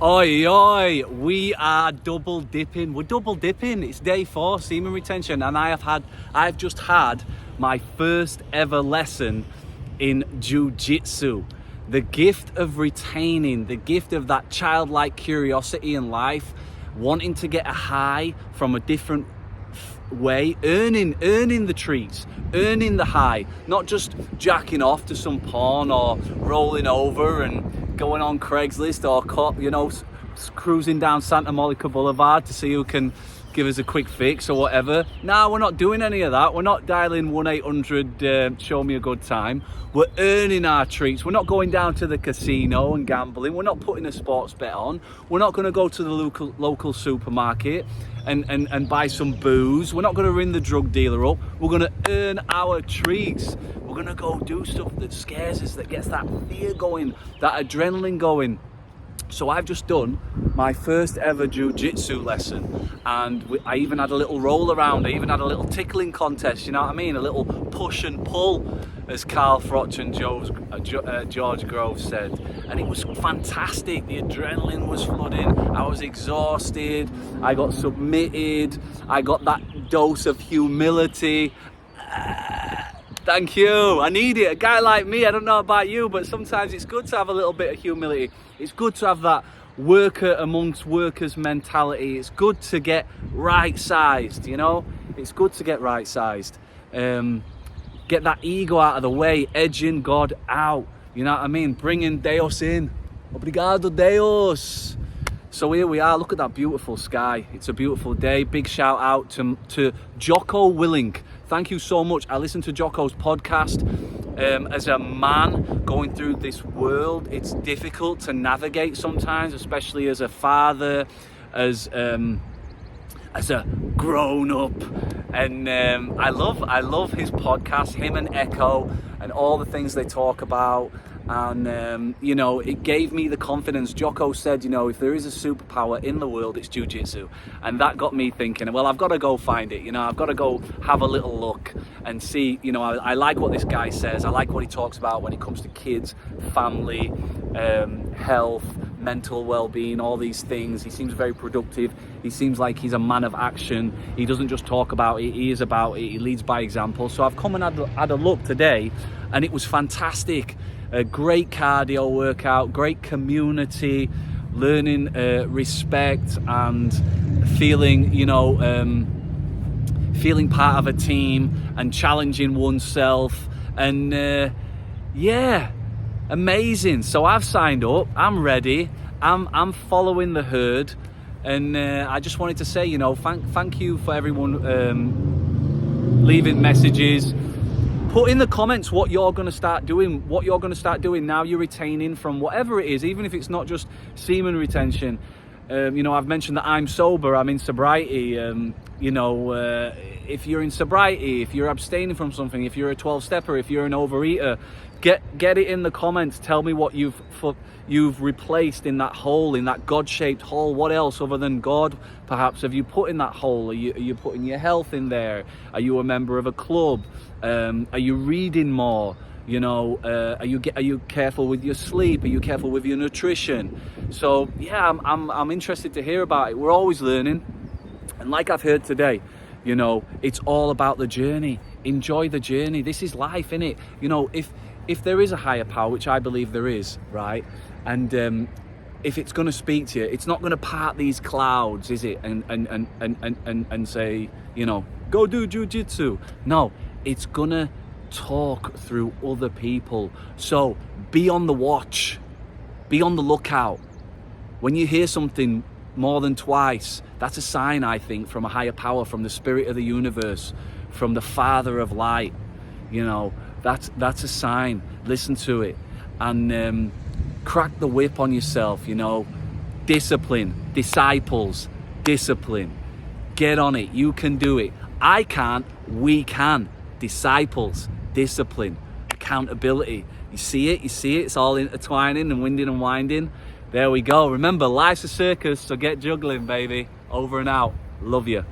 Oi, oi, we are double dipping. We're double dipping. It's day 4, semen retention, and I've just had my first ever lesson in Jiujitsu. The gift of retaining, the gift of that childlike curiosity in life, wanting to get a high from a different way, earning the treats, earning the high, not just jacking off to some porn or rolling over and going on Craigslist or cruising down Santa Monica Boulevard to see who can give us a quick fix or whatever. No, we're not doing any of that. We're not dialing 1-800 show me a good time. We're earning our treats. We're not going down to the casino and gambling. We're not putting a sports bet on. We're not going to go to the local supermarket and buy some booze. We're not going to ring the drug dealer up. We're going to earn our treats. We're going to go do stuff that scares us, that gets that fear going, that adrenaline going. So I've just done my first ever jiu-jitsu lesson, and I even had a little roll around. I even had a little tickling contest, you know what I mean? A little push and pull, as Carl Froch and George Grove said. And it was fantastic. The adrenaline was flooding. I was exhausted. I got submitted. I got that dose of humility. Thank you. I need it. A guy like me, I don't know about you, but sometimes it's good to have a little bit of humility. It's good to have that worker amongst workers mentality. It's good to get right-sized, you know? It's good to get right-sized. Get that ego out of the way, edging God out. You know what I mean? Bringing Deus in. Obrigado, Deus. So here we are. Look at that beautiful sky. It's a beautiful day. Big shout out to Jocko Willink. Thank you so much. I listened to Jocko's podcast. As a man going through this world, it's difficult to navigate sometimes, especially as a father, as a grown-up. And I love his podcast, him and Echo, and all the things they talk about. And it gave me the confidence. Jocko said, if there is a superpower in the world, it's jiu-jitsu. And that got me thinking, well, I've got to go find it. I've got to go have a little look and see. I like what this guy says. I like what he talks about when it comes to kids, family, health, mental well-being, all these things. He seems very productive. He seems like he's a man of action. He doesn't just talk about it, he is about it. He leads by example. So I've come and had a look today, and it was fantastic. A great cardio workout, great community, learning respect and feeling, feeling part of a team and challenging oneself. And amazing. So I've signed up. I'm ready. I'm following the herd. And I just wanted to say, thank you for everyone leaving messages. Put in the comments what you're going to start doing, now you're retaining from whatever it is, even if it's not just semen retention. I've mentioned that I'm sober, I'm in sobriety. If you're in sobriety, if you're abstaining from something, if you're a 12-stepper, if you're an overeater, get it in the comments. Tell me what you've replaced in that hole, in that God-shaped hole. What else other than God, perhaps, have you put in that hole? Are you putting your health in there? Are you a member of a club? Are you reading more? Are you careful with your sleep? Are you careful with your nutrition? So yeah, I'm interested to hear about it. We're always learning, and like I've heard today, it's all about the journey. Enjoy the journey. This is life, innit? If there is a higher power, which I believe there is, right? And if it's going to speak to you, it's not going to part these clouds, is it? And say, go do jiu-jitsu. No, it's going to talk through other people. So be on the watch. Be on the lookout. When you hear something more than twice, that's a sign, I think, from a higher power, from the spirit of the universe, from the Father of light. That's a sign. Listen to it and crack the whip on yourself. Discipline, disciples, discipline. Get on it. You can do it. I can't. We can. Disciples, discipline, accountability. You see it. It's all intertwining and winding and winding. There we go. Remember, life's a circus, so get juggling, baby. Over and out. Love you.